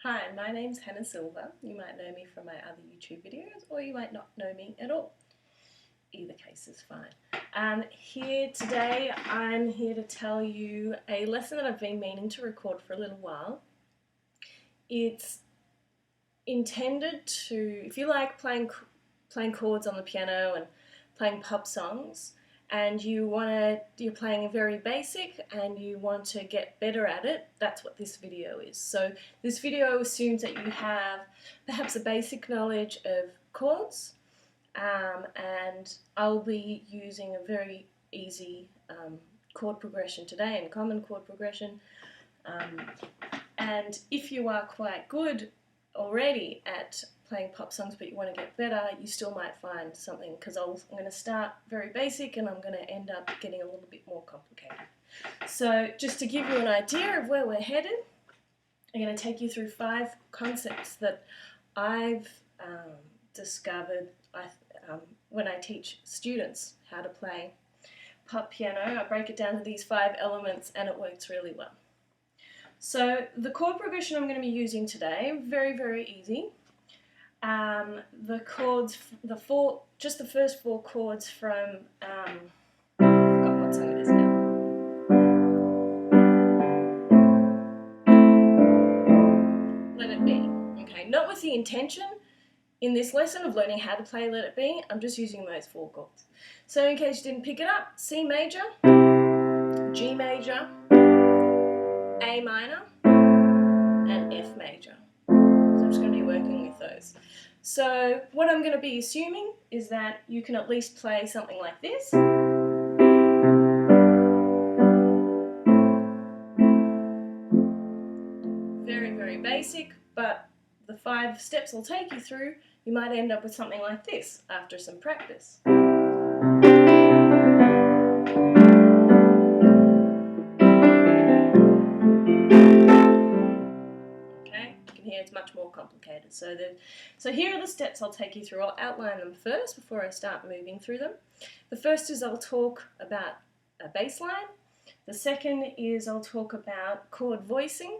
Hi, my name's Hanna Silver. You might know me from my other YouTube videos, or you might not know me at all. Either case is fine. Here today, I'm here to tell you a lesson that I've been meaning to record for a little while. It's intended to, if you like playing chords on the piano and playing pop songs, and you're playing a very basic and you want to get better at it, that's what this video is. So this video assumes that you have perhaps a basic knowledge of chords, and I'll be using a very easy chord progression today, and common chord progression. And if you are quite good already at playing pop songs but you want to get better, you still might find something, because I'm going to start very basic and I'm going to end up getting a little bit more complicated. So just to give you an idea of where we're headed, I'm going to take you through 5 concepts that I've discovered when I teach students how to play pop piano. I break it down to these 5 elements and it works really well. So the chord progression I'm going to be using today, very, very easy. The chords, just the first 4 chords from, I forgot what song it is now. Let It Be. Okay, not with the intention in this lesson of learning how to play Let It Be, I'm just using those 4 chords. So in case you didn't pick it up, C major, G major, A minor, and F major. So I'm just going to be working with those. So what I'm going to be assuming is that you can at least play something like this. Very, very basic, but the 5 steps I'll take you through, you might end up with something like this after some practice. It's much more complicated. So here are the steps I'll take you through. I'll outline them first before I start moving through them. The first is I'll talk about a bass line. The second is I'll talk about chord voicing.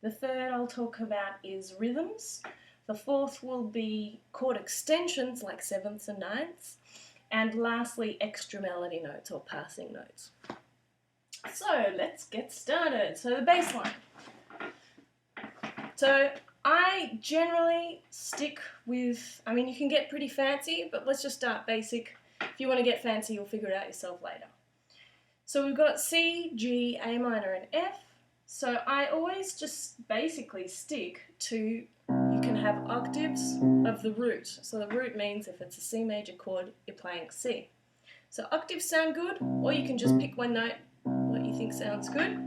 The third I'll talk about is rhythms. The fourth will be chord extensions like 7ths and 9ths. And lastly, extra melody notes or passing notes. So let's get started. So the bass line. So I generally stick with, you can get pretty fancy, but let's just start basic. If you want to get fancy, you'll figure it out yourself later. So we've got C, G, A minor, and F. So I always just basically stick to, you can have octaves of the root. So the root means if it's a C major chord, you're playing C. So octaves sound good, or you can just pick one note, what you think sounds good.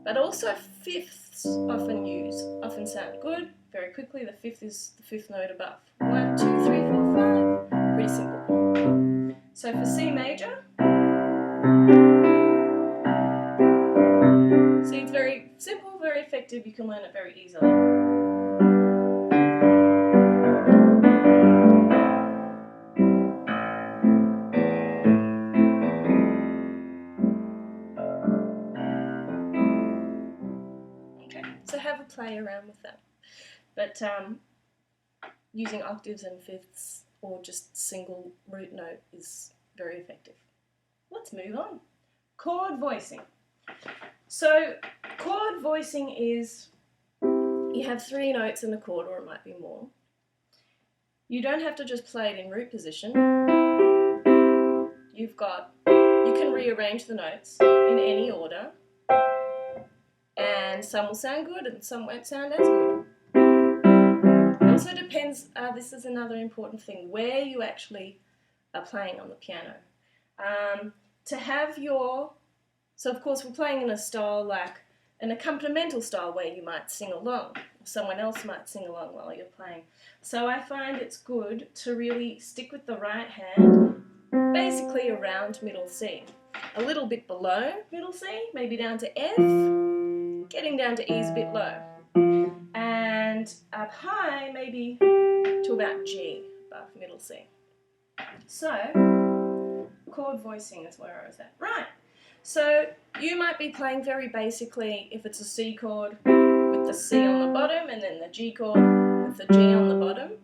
But also fifths often sound good. Very quickly, the fifth is the 5th note above. 1, 2, 3, 4, 5. Pretty simple. So for C major, see, it's very simple, very effective. You can learn it very easily. So have a play around with that. But using octaves and fifths or just single root note is very effective. Let's move on. Chord voicing. So chord voicing is, you have 3 notes in the chord, or it might be more. You don't have to just play it in root position. You can rearrange the notes in any order. And some will sound good and some won't sound as good. It also depends, this is another important thing, where you actually are playing on the piano. So of course we're playing in a style like an accompanimental style where you might sing along, or someone else might sing along while you're playing. So I find it's good to really stick with the right hand, basically around middle C. A little bit below middle C, maybe down to F. Getting down to E is a bit low. And up high, maybe to about G, above middle C. So, chord voicing is where I was at. Right, so you might be playing very basically, if it's a C chord, with the C on the bottom and then the G chord with the G on the bottom.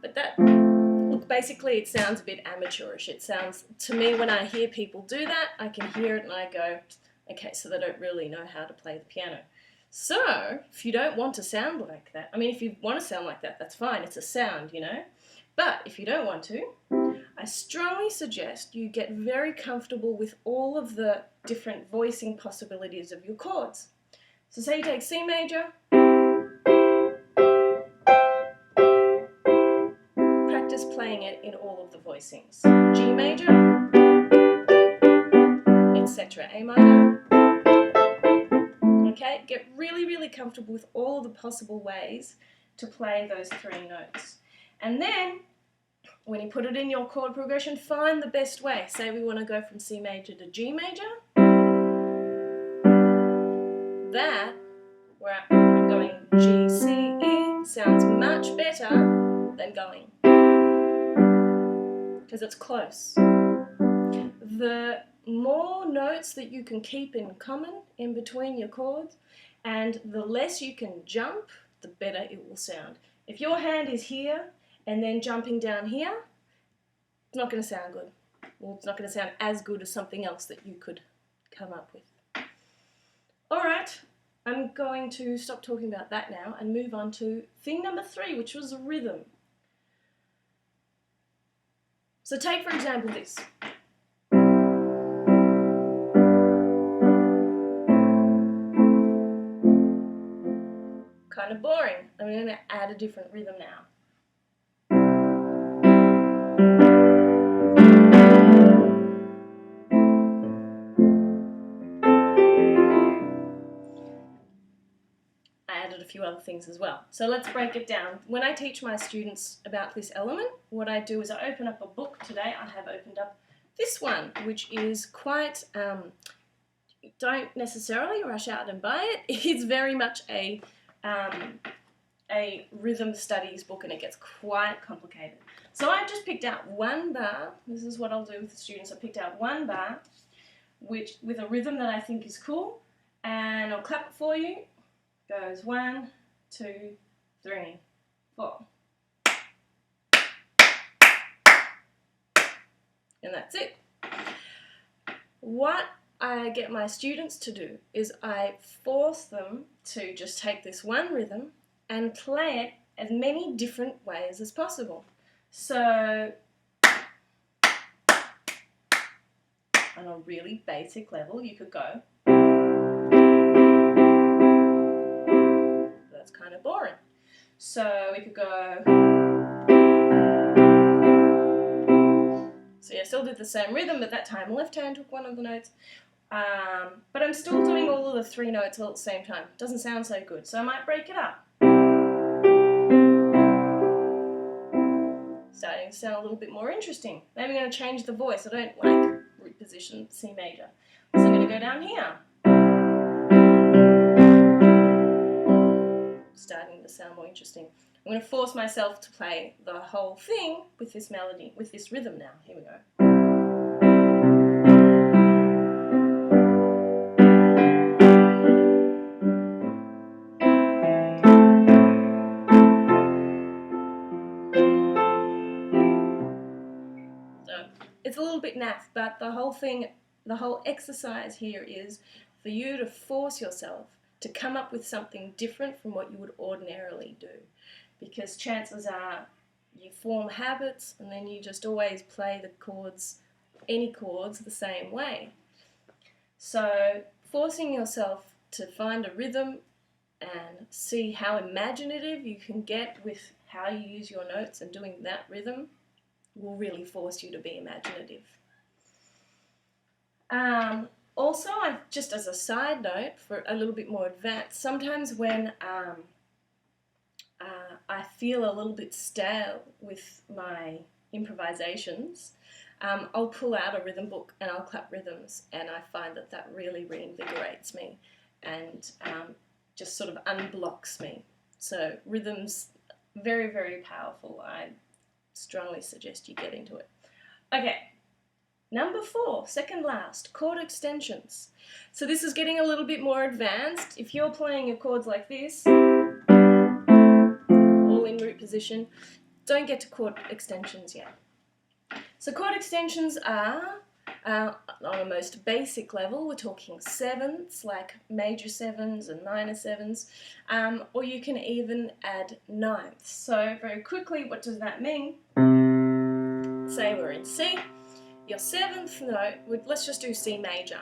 But that, look, basically it sounds a bit amateurish. It sounds, to me, when I hear people do that, I can hear it and I go, okay, so they don't really know how to play the piano. So, if you don't want to sound like that, I mean, if you want to sound like that, that's fine, it's a sound, you know. But if you don't want to, I strongly suggest you get very comfortable with all of the different voicing possibilities of your chords. So say you take C major, practice playing it in all of the voicings. G major, etc. A minor. Okay, get really, really comfortable with all of the possible ways to play those three notes. And then, when you put it in your chord progression, find the best way. Say we want to go from C major to G major. That, where I'm going G, C, E, sounds much better than going, because it's close. The more notes that you can keep in common in between your chords, and the less you can jump, the better it will sound. If your hand is here and then jumping down here, it's not going to sound good. Well, it's not going to sound as good as something else that you could come up with. Alright, I'm going to stop talking about that now and move on to thing number 3, which was rhythm. So take, for example, this. Kind of boring. I'm going to add a different rhythm now. I added a few other things as well. So let's break it down. When I teach my students about this element, what I do is I open up a book. Today I have opened up this one, which is quite, don't necessarily rush out and buy it. It's very much a rhythm studies book, and it gets quite complicated. So I just picked out one bar. This is what I'll do with the students. I picked out one bar which with a rhythm that I think is cool, and I'll clap it for you. Goes 1, 2, 3, 4. And that's it. What I get my students to do is I force them to just take this one rhythm and play it as many different ways as possible. So, on a really basic level, you could go. That's kind of boring. So we could go. So yeah, I still did the same rhythm, but that time left hand took one of the notes. But I'm still doing all of the 3 notes all at the same time. Doesn't sound so good, so I might break it up. Starting to sound a little bit more interesting. Maybe I'm going to change the voice. I don't like root position C major. So I'm going to go down here. Starting to sound more interesting. I'm going to force myself to play the whole thing with this melody, with this rhythm now. Here we go. So it's a little bit naff, but the whole thing, the whole exercise here is for you to force yourself to come up with something different from what you would ordinarily do. Because chances are you form habits and then you just always play the chords, any chords, the same way. So forcing yourself to find a rhythm and see how imaginative you can get with how you use your notes and doing that rhythm will really force you to be imaginative. Also, just as a side note, for a little bit more advanced, sometimes when I feel a little bit stale with my improvisations, I'll pull out a rhythm book and I'll clap rhythms, and I find that that really reinvigorates me and just sort of unblocks me. So rhythms, very, very powerful. I strongly suggest you get into it. Okay, Number 4, second last, chord extensions. So this is getting a little bit more advanced. If you're playing your chords like this, all in root position, don't get to chord extensions yet. So chord extensions are, on a most basic level, we're talking sevenths, like major sevens and minor sevens, or you can even add ninths. So very quickly, what does that mean? Say we're in C, your seventh note, let's just do C major.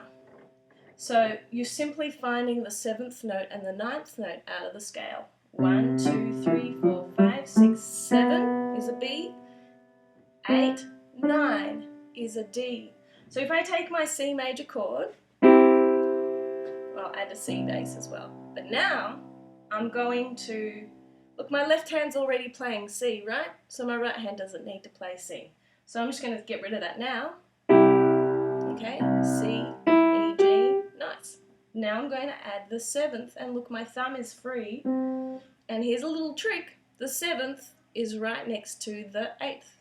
So you're simply finding the seventh note and the ninth note out of the scale. 1, 2, 3, 4, 5, 6, 7 is a B, 8, 9 is a D. So if I take my C major chord, I'll add a C bass as well. But now I'm going to, look, my left hand's already playing C, right? So my right hand doesn't need to play C. So I'm just going to get rid of that now. Okay, C, E, G, nice. Now I'm going to add the seventh, and look, my thumb is free. And here's a little trick. The seventh is right next to the eighth.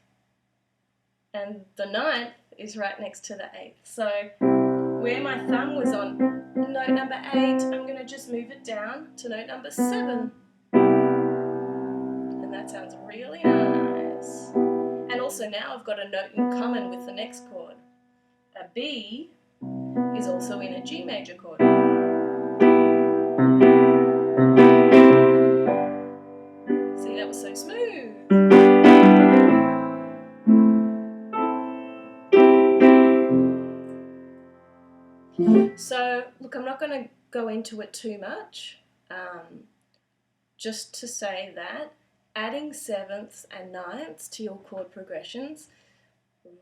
And the ninth is right next to the eighth. So where my thumb was on note number 8, I'm going to just move it down to note number 7. And that sounds really nice. And also now I've got a note in common with the next chord. A B is also in a G major chord. See, that was so smooth. So, look, I'm not going to go into it too much, just to say that adding sevenths and ninths to your chord progressions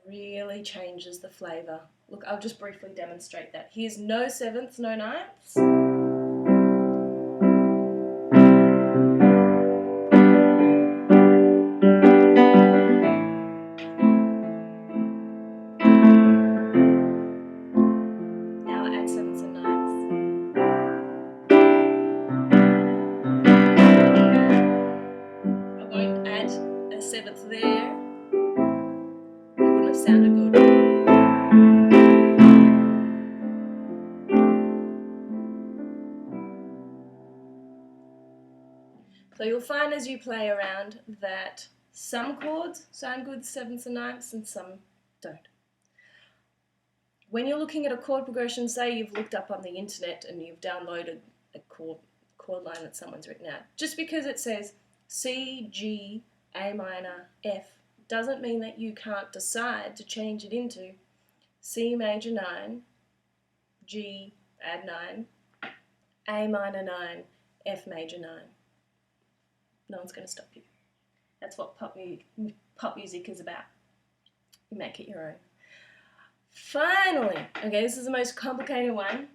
really changes the flavour. Look, I'll just briefly demonstrate that. Here's no sevenths, no ninths. Now I add sevenths and ninths. I won't add a seventh there. It wouldn't have sounded good. So you'll find as you play around that some chords sound good, sevenths and ninths, and some don't. When you're looking at a chord progression, say you've looked up on the internet and you've downloaded a chord line that someone's written out, just because it says C, G, A minor, F, doesn't mean that you can't decide to change it into C major 9, G, add 9, A minor 9, F major 9. No one's going to stop you. That's what pop music is about. You make it your own. Finally, okay, this is the most complicated one.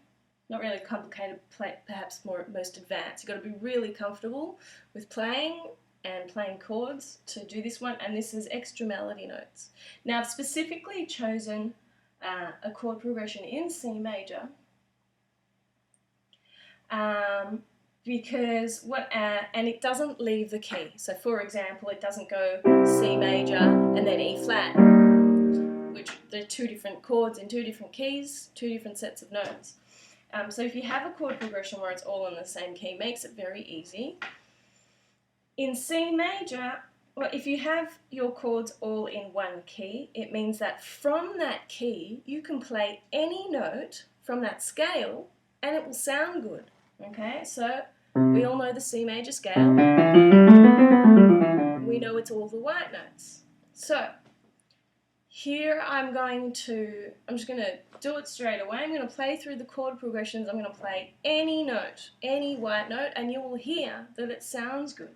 Not really complicated, perhaps most advanced. You've got to be really comfortable with playing and playing chords to do this one, and this is extra melody notes. Now, I've specifically chosen a chord progression in C major because and it doesn't leave the key. So for example, it doesn't go C major and then E flat, which they're two different chords in two different keys, two different sets of notes. So if you have a chord progression where it's all in the same key, it makes it very easy. In C major, well, if you have your chords all in one key, it means that from that key you can play any note from that scale and it will sound good. Okay, so we all know the C major scale. We know it's all the white notes. So here I'm just going to do it straight away. I'm going to play through the chord progressions. I'm going to play any note, any white note, and you will hear that it sounds good.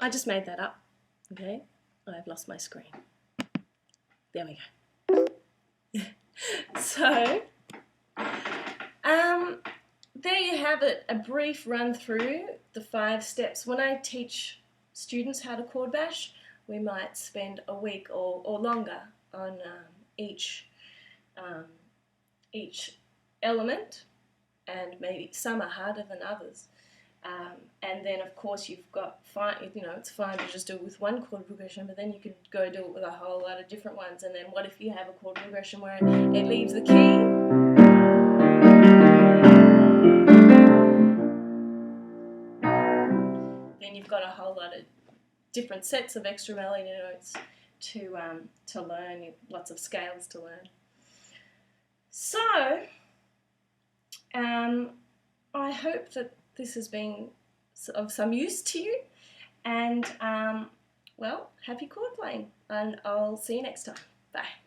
I just made that up. Okay, I've lost my screen. There we go. So, there you have it, a brief run through the 5 steps. When I teach students how to chord bash, we might spend a week or longer on each element, and maybe some are harder than others. And then of course you've got, it's fine to just do it with one chord progression, but then you could go do it with a whole lot of different ones. And then what if you have a chord progression where it leaves the key? Then you've got a whole lot of different sets of extra melody notes to learn, lots of scales to learn. So, I hope that this has been of some use to you, and well, happy chord playing, and I'll see you next time. Bye.